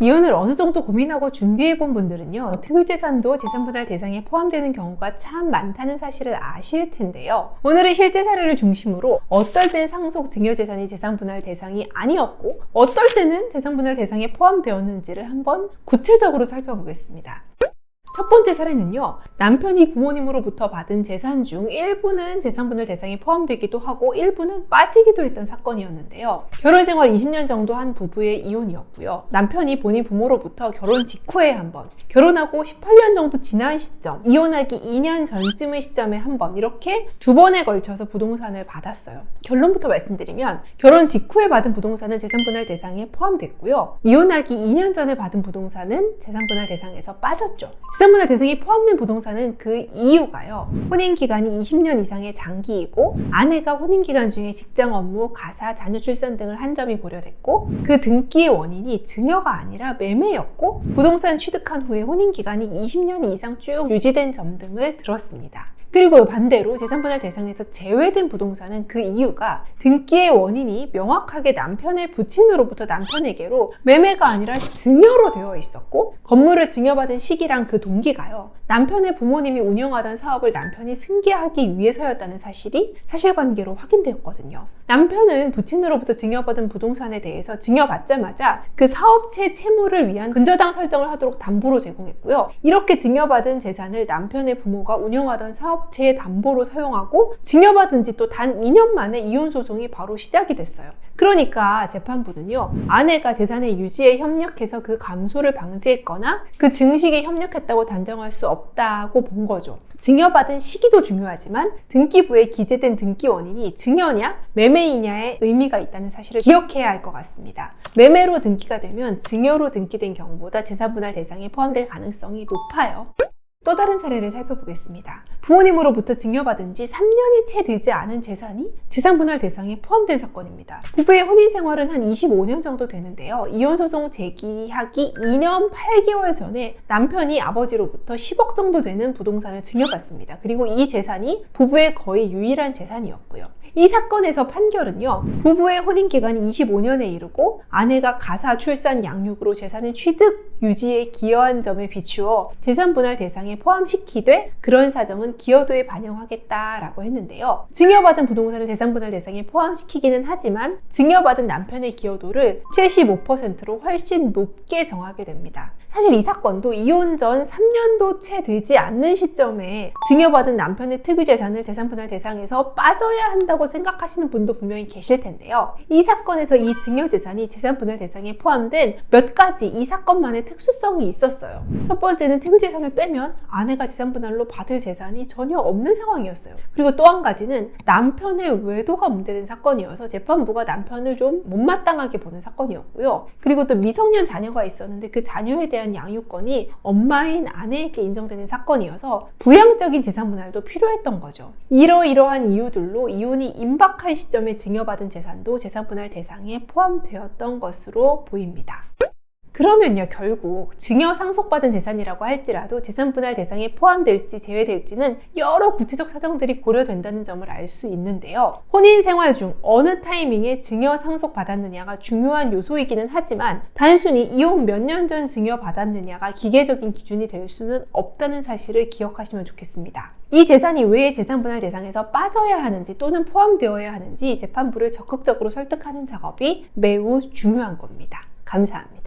이혼을 어느 정도 고민하고 준비해본 분들은요, 특유재산도 재산분할 대상에 포함되는 경우가 참 많다는 사실을 아실 텐데요. 오늘은 실제 사례를 중심으로 어떨 땐 상속 증여재산이 재산분할 대상이 아니었고 어떨 때는 재산분할 대상에 포함되었는지를 한번 구체적으로 살펴보겠습니다. 첫 번째 사례는요, 남편이 부모님으로부터 받은 재산 중 일부는 재산분할 대상에 포함되기도 하고 일부는 빠지기도 했던 사건이었는데요. 결혼생활 20년 정도 한 부부의 이혼이었고요. 남편이 본인 부모로부터 결혼 직후에 한 번, 결혼하고 18년 정도 지난 시점, 이혼하기 2년 전쯤의 시점에 한 번, 이렇게 두 번에 걸쳐서 부동산을 받았어요. 결론부터 말씀드리면 결혼 직후에 받은 부동산은 재산분할 대상에 포함됐고요. 이혼하기 2년 전에 받은 부동산은 재산분할 대상에서 빠졌죠. 재산분할 대상에 포함된 부동산은 그 이유가요, 혼인기간이 20년 이상의 장기이고 아내가 혼인기간 중에 직장 업무, 가사, 자녀 출산 등을 한 점이 고려됐고 그 등기의 원인이 증여가 아니라 매매였고 부동산 취득한 후에 혼인기간이 20년 이상 쭉 유지된 점 등을 들었습니다. 그리고 반대로 재산분할 대상에서 제외된 부동산은 그 이유가 등기의 원인이 명확하게 남편의 부친으로부터 남편에게로 매매가 아니라 증여로 되어 있었고 건물을 증여받은 시기랑 그 동기가요, 남편의 부모님이 운영하던 사업을 남편이 승계하기 위해서였다는 사실이 사실관계로 확인되었거든요. 남편은 부친으로부터 증여받은 부동산에 대해서 증여받자마자 그 사업체 채무를 위한 근저당 설정을 하도록 담보로 제공했고요. 이렇게 증여받은 재산을 남편의 부모가 운영하던 사업체의 담보로 사용하고 증여받은 지 또 단 2년 만에 이혼 소송이 바로 시작이 됐어요. 그러니까 재판부는요, 아내가 재산의 유지에 협력해서 그 감소를 방지했거나 그 증식에 협력했다고 단정할 수 없다고 본 거죠. 증여받은 시기도 중요하지만 등기부에 기재된 등기 원인이 증여냐 매매이냐의 의미가 있다는 사실을 기억해야 할 것 같습니다. 매매로 등기가 되면 증여로 등기된 경우보다 재산분할 대상에 포함될 가능성이 높아요. 또 다른 사례를 살펴보겠습니다. 부모님으로부터 증여받은 지 3년이 채 되지 않은 재산이 재산분할 대상에 포함된 사건입니다. 부부의 혼인생활은 한 25년 정도 되는데요. 이혼소송 제기하기 2년 8개월 전에 남편이 아버지로부터 10억 정도 되는 부동산을 증여받습니다. 그리고 이 재산이 부부의 거의 유일한 재산이었고요. 이 사건에서 판결은요, 부부의 혼인기간이 25년에 이르고 아내가 가사, 출산, 양육으로 재산의 취득, 유지에 기여한 점에 비추어 재산분할 대상에 포함시키되 그런 사정은 기여도에 반영하겠다라고 했는데요. 증여받은 부동산을 재산분할 대상에 포함시키기는 하지만 증여받은 남편의 기여도를 75%로 훨씬 높게 정하게 됩니다. 사실 이 사건도 이혼 전 3년도 채 되지 않는 시점에 증여받은 남편의 특유재산을 재산분할 대상에서 빠져야 한다고 생각하시는 분도 분명히 계실 텐데요. 이 사건에서 이 증여재산이 재산분할 대상에 포함된 몇 가지 이 사건만의 특수성이 있었어요. 첫 번째는 특유재산을 빼면 아내가 재산분할로 받을 재산이 전혀 없는 상황이었어요. 그리고 또 한 가지는 남편의 외도가 문제된 사건이어서 재판부가 남편을 좀 못마땅하게 보는 사건이었고요. 그리고 또 미성년 자녀가 있었는데 그 자녀에 대한 양육권이 엄마인 아내에게 인정되는 사건이어서 부양적인 재산분할도 필요했던 거죠. 이러이러한 이유들로 이혼이 임박한 시점에 증여받은 재산도 재산분할 대상에 포함되었던 것으로 보입니다. 그러면요, 결국 증여 상속받은 재산이라고 할지라도 재산분할 대상에 포함될지 제외될지는 여러 구체적 사정들이 고려된다는 점을 알 수 있는데요. 혼인생활 중 어느 타이밍에 증여 상속받았느냐가 중요한 요소이기는 하지만 단순히 이혼 몇 년 전 증여받았느냐가 기계적인 기준이 될 수는 없다는 사실을 기억하시면 좋겠습니다. 이 재산이 왜 재산분할 대상에서 빠져야 하는지 또는 포함되어야 하는지 재판부를 적극적으로 설득하는 작업이 매우 중요한 겁니다. 감사합니다.